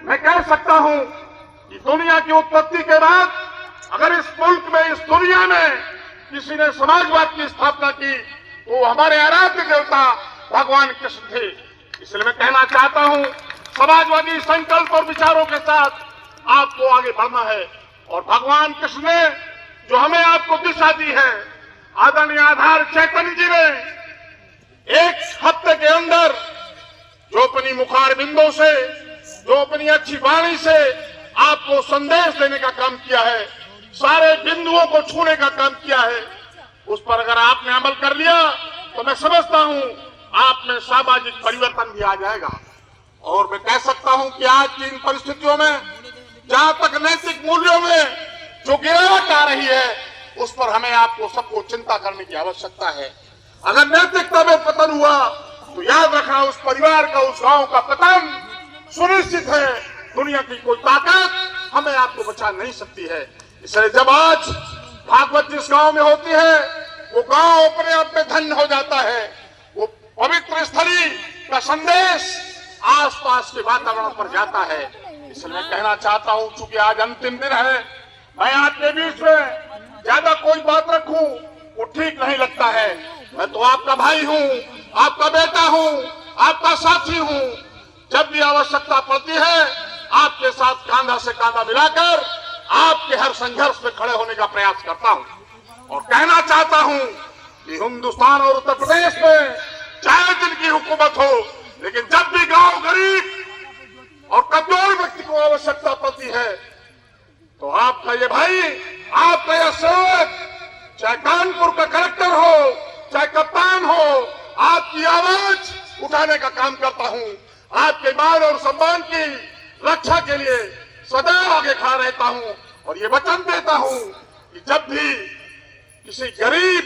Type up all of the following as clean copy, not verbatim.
मैं कह सकता हूं कि दुनिया की उत्पत्ति के बाद अगर इस मुल्क में, इस दुनिया में किसी ने समाजवाद की स्थापना की तो हमारे आराध्य देवता भगवान कृष्ण थे। इसलिए मैं कहना चाहता हूं, समाजवादी संकल्प और विचारों के साथ आपको आगे बढ़ना है और भगवान कृष्ण ने जो हमें आपको दिशा दी है, आदरणीय आधार चैतन्य जी ने एक हफ्ते के अंदर जो अपनी मुखार बिंदों से, जो अपनी अच्छी वाणी से आपको संदेश देने का काम किया है, सारे बिंदुओं को छूने का काम किया है, उस पर अगर आपने अमल कर लिया तो मैं समझता हूं आप में सामाजिक परिवर्तन भी आ जाएगा। और मैं कह सकता हूं कि आज की इन परिस्थितियों में जहां तक नैतिक मूल्यों में जो गिरावट आ रही है, उस पर हमें आपको सबको चिंता करने की आवश्यकता है। अगर नैतिकता में पतन हुआ तो याद रखना, उस परिवार का, उस गांव का पतन सुनिश्चित है। दुनिया की कोई ताकत हमें आपको बचा नहीं सकती है। इसलिए जब आज भागवत जिस गांव में होती है, वो गांव अपने आप में धन्य हो जाता है। वो पवित्र स्थली का संदेश आसपास के वातावरण पर जाता है। इसलिए मैं कहना चाहता हूं, चूंकि आज अंतिम दिन है, मैं आपके बीच में ज्यादा कोई बात रखूं वो ठीक नहीं लगता है। मैं तो आपका भाई हूं, आपका बेटा हूं, आपका साथी हूं। जब भी आवश्यकता पड़ती है आपके साथ कांधा से कांधा मिलाकर आपके हर संघर्ष में खड़े होने का प्रयास करता हूं। और कहना चाहता हूं कि हिंदुस्तान और उत्तर प्रदेश में चाहे जिनकी हुकूमत हो, लेकिन जब भी गांव गरीब और कमजोर व्यक्ति को आवश्यकता पड़ती है तो आपका ये भाई, आपका यह सेवक, चाहे कानपुर का कलेक्टर हो, चाहे कप्तान हो, आपकी आवाज उठाने का काम करता हूं। आपके मान और सम्मान की रक्षा के लिए सदैव आगे खड़ा रहता हूं और ये वचन देता हूं कि जब भी किसी गरीब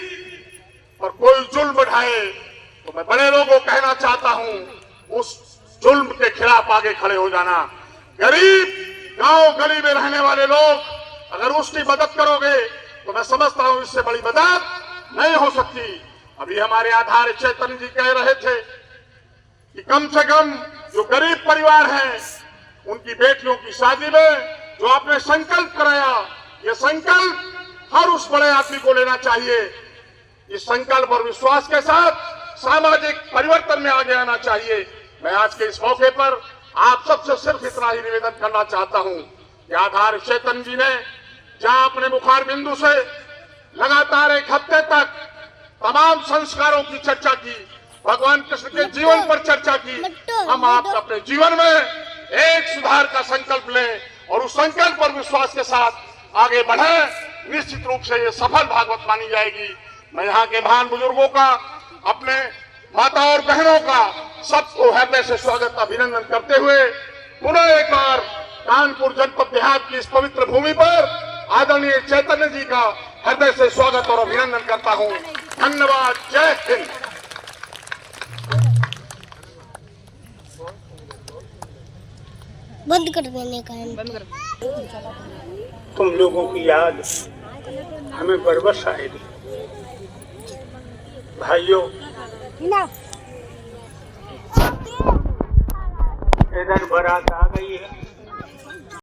पर कोई जुल्म ढाए तो मैं बड़े लोगों को कहना चाहता हूं, उस जुल्म के खिलाफ आगे खड़े हो जाना। गरीब गांव गली में रहने वाले लोग अगर उसकी मदद करोगे तो मैं समझता हूं इससे बड़ी मदद नहीं हो सकती। अभी हमारे आधार चैतन्य जी कह रहे थे कि कम से कम जो गरीब परिवार हैं उनकी बेटियों की शादी में जो आपने संकल्प कराया, ये संकल्प हर उस बड़े आदमी को लेना चाहिए। इस संकल्प और विश्वास के साथ सामाजिक परिवर्तन में आगे आना चाहिए। मैं आज के इस मौके पर आप सबसे सिर्फ इतना ही निवेदन करना चाहता हूं कि आधार चैतन्य जी ने जहां अपने मुखार बिंदु से लगातार एक हफ्ते तक तमाम संस्कारों की चर्चा की, भगवान कृष्ण के जीवन पर चर्चा की, हम आप अपने जीवन में एक सुधार का संकल्प लें और उस संकल्प और विश्वास के साथ आगे बढ़े, निश्चित रूप से ये सफल भागवत मानी जाएगी। मैं यहाँ के महान बुजुर्गों का, अपने माता और बहनों का सबको हृदय से स्वागत अभिनंदन करते हुए पुनः एक बार कानपुर जनपद देहात की इस पवित्र भूमि पर आदरणीय चैतन्य जी का हृदय से स्वागत और अभिनंदन करता हूँ। धन्यवाद। जय हिंद। बंद कर देने का है। बंद कर। तुम लोगों की याद हमें बरबस आएगी। भाइयों, इधर बारात आ गई है।